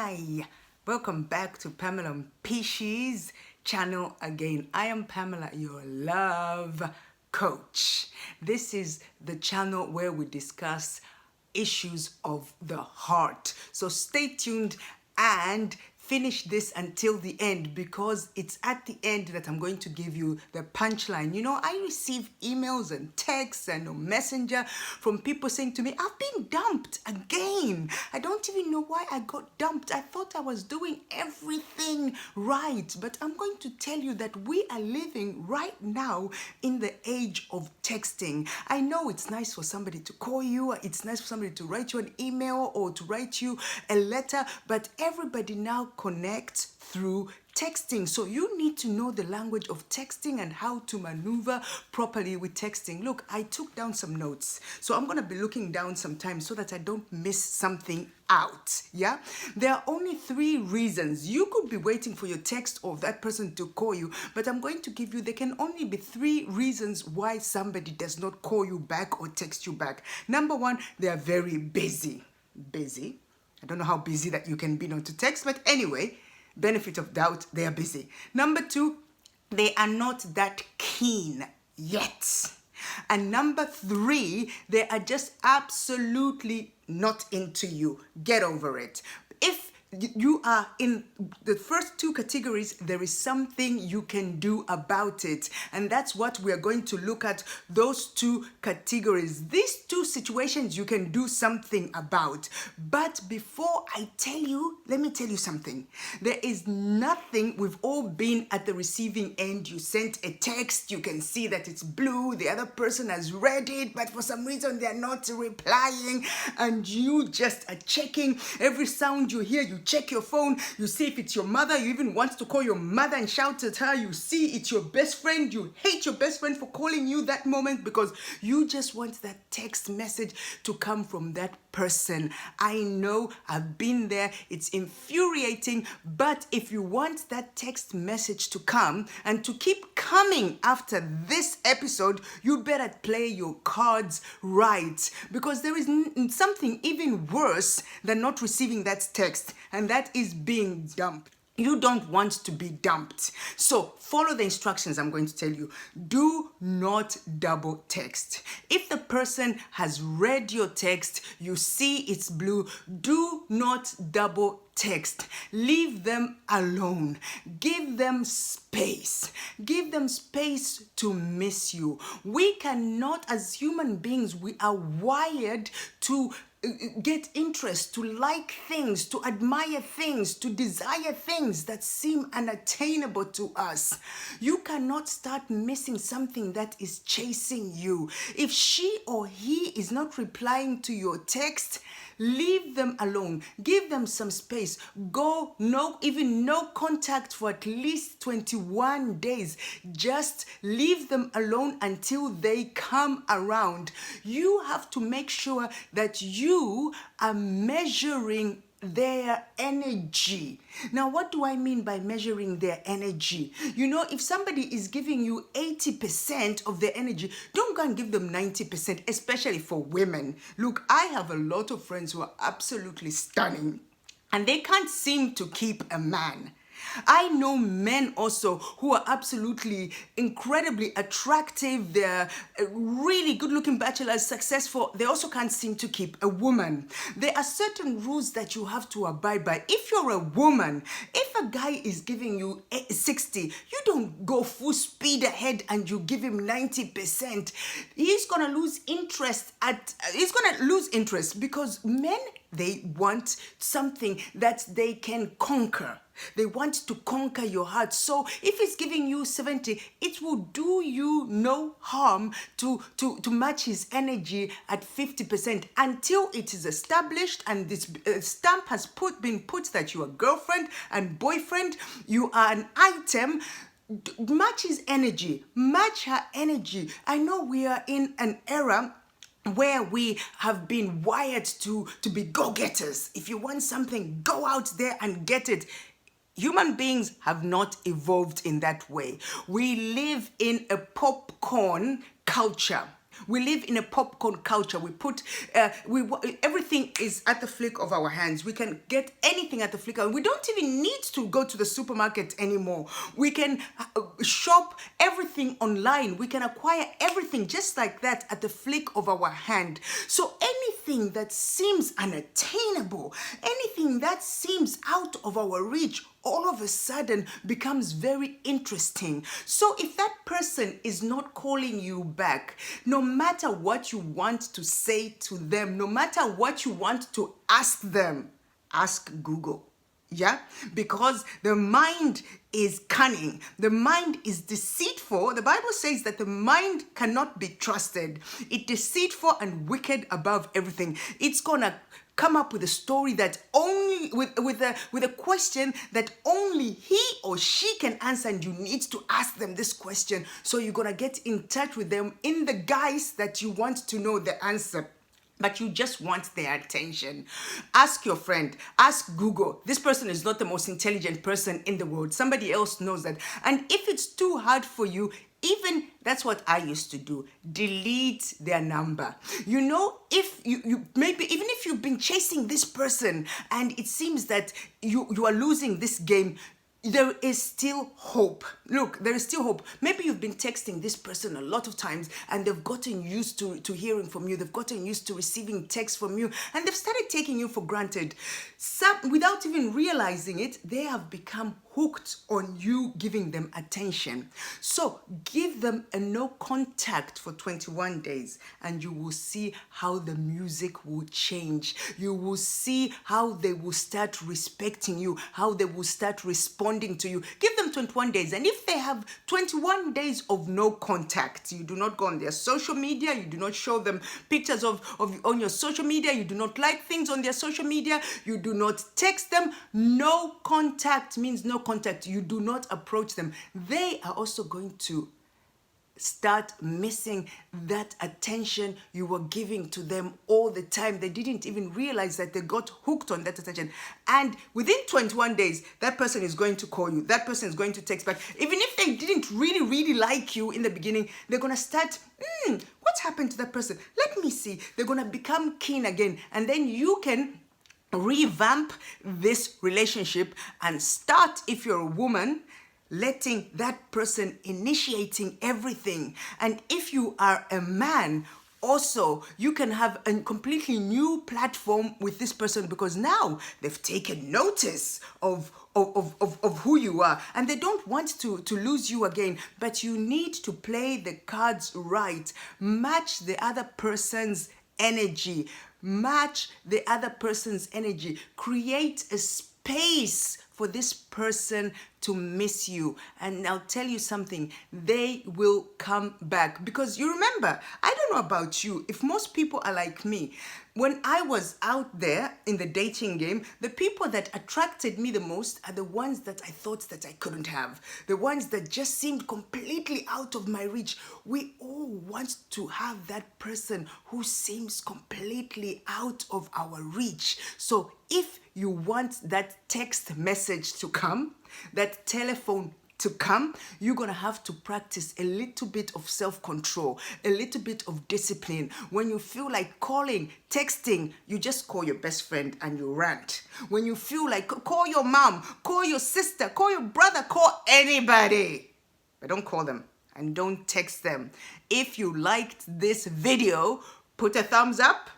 Hi, welcome back to Pamela on Pishes channel again. I am Pamela, your love coach. This is the channel where we discuss issues of the heart. So stay tuned and finish this until the end, because it's at the end that I'm going to give you the punchline. You know, I receive emails and texts and on Messenger from people saying to me, I've been dumped again. I don't even know why I got dumped. I thought I was doing everything right. But I'm going to tell you that we are living right now in the age of texting. I know it's nice for somebody to call you, it's nice for somebody to write you an email or to write you a letter, but everybody now connects through texting. So you need to know the language of texting and how to maneuver properly with texting. Look, I took down some notes, so I'm going to be looking down sometimes so that I don't miss something out. Yeah, there are only 3 reasons. You could be waiting for your text or that person to call you, but I'm going to give you, there can only be 3 reasons why somebody does not call you back or text you back. Number 1, they are very busy. I don't know how busy that you can be not to text, but anyway, benefit of doubt, they are busy. Number 2, they are not that keen yet. And number 3, they are just absolutely not into you. Get over it. If you are in the first 2 categories, there is something you can do about it. And that's what we're going to look at, those 2 categories. These 2 situations you can do something about. But before I tell you, let me tell you something. There is nothing, we've all been at the receiving end. You sent a text, you can see that it's blue, the other person has read it, but for some reason they're not replying, and you just are checking every sound you hear. You check your phone, you see if it's your mother, you even want to call your mother and shout at her. You see it's your best friend, you hate your best friend for calling you that moment because you just want that text message to come from that person. I know, I've been there, it's infuriating, but if you want that text message to come and to keep coming after this episode, you better play your cards right, because there is something even worse than not receiving that text, and that is being dumped. You don't want to be dumped. So follow the instructions I'm going to tell you. Do not double text. If the person has read your text, you see it's blue, do not double text. Leave them alone. Give them space. Give them space to miss you. We cannot, as human beings, we are wired to get interest, to like things, to admire things, to desire things that seem unattainable to us. You cannot start missing something that is chasing you. If she or he is not replying to your text, leave them alone. Give them some space. Go no contact for at least 21 days. Just leave them alone until they come around. You have to make sure that you are measuring their energy. Now, what do I mean by measuring their energy? You know, if somebody is giving you 80% of their energy, don't go and give them 90%, especially for women. Look, I have a lot of friends who are absolutely stunning, and they can't seem to keep a man. I know men also who are absolutely incredibly attractive. They're really good looking bachelors, successful. They also can't seem to keep a woman. There are certain rules that you have to abide by. If you're a woman, if a guy is giving you 60, you don't go full speed ahead and you give him 90%. He's going to lose interest because men, they want something that they can conquer. They want to conquer your heart. So if he's giving you 70, it will do you no harm to match his energy at 50% until it is established and this stamp has been put that you are girlfriend and boyfriend, you are an item. Match his energy, match her energy. I know we are in an era where we have been wired to be go-getters. If you want something, go out there and get it. Human beings have not evolved in that way. We live in a popcorn culture. We live in a popcorn culture. We put, everything is at the flick of our hands. We can get anything at the flick of. We don't even need to go to the supermarket anymore. We can shop everything online. We can acquire everything just like that at the flick of our hand. So anything that seems unattainable, anything that seems out of our reach, all of a sudden becomes very interesting. So if that person is not calling you back, no matter what you want to say to them, no matter what you want to ask them, ask Google. Yeah, because the mind is cunning. The mind is deceitful. The Bible says that the mind cannot be trusted. It's deceitful and wicked above everything. It's gonna come up with a story that only with a question that only he or she can answer, and you need to ask them this question. So you're gonna get in touch with them in the guise that you want to know the answer, but you just want their attention. Ask your friend, ask Google. This person is not the most intelligent person in the world. Somebody else knows that. And if it's too hard for you, even that's what I used to do. Delete their number. You know, if you maybe even if you've been chasing this person and it seems that you are losing this game, there is still hope. Look, there is still hope. Maybe you've been texting this person a lot of times and they've gotten used to hearing from you. They've gotten used to receiving texts from you, and they've started taking you for granted. Without even realizing it, they have become hooked on you giving them attention. So give them a no contact for 21 days and you will see how the music will change. You will see how they will start respecting you, how they will start responding to you. Give them 21 days. And if they have 21 days of no contact, you do not go on their social media, you do not show them pictures of on your social media, you do not like things on their social media, you do not text them. No contact means no contact. You do not approach them. They are also going to start missing that attention you were giving to them all the time. They didn't even realize that they got hooked on that attention. And within 21 days, that person is going to call you. That person is going to text back. Even if they didn't really like you in the beginning, they're going to start, what happened to that person? Let me see. They're going to become keen again. And then you can revamp this relationship and start, if you're a woman, letting that person initiating everything. And if you are a man, also you can have a completely new platform with this person, because now they've taken notice of who you are and they don't want to lose you again. But you need to play the cards right. Match the other person's energy. Match the other person's energy. Create a space for this person to miss you. And I'll tell you something, they will come back. Because you remember, I don't know about you, if most people are like me, when I was out there in the dating game, the people that attracted me the most are the ones that I thought that I couldn't have. The ones that just seemed completely out of my reach. We all want to have that person who seems completely out of our reach. So if you want that text message to come, that telephone to come, you're gonna have to practice a little bit of self-control, a little bit of discipline. When you feel like calling, texting, you just call your best friend and you rant. When you feel like, call your mom, call your sister, call your brother, call anybody, but don't call them and don't text them. If you liked this video, put a thumbs up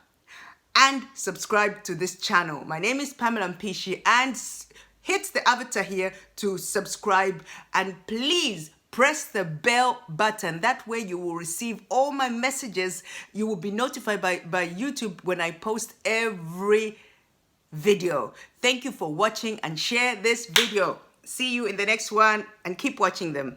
and subscribe to this channel. My name is Pamela Mpishi, and hit the avatar here to subscribe, and please press the bell button. That way you will receive all my messages. You will be notified by YouTube when I post every video. Thank you for watching, and share this video. See you in the next one, and keep watching them.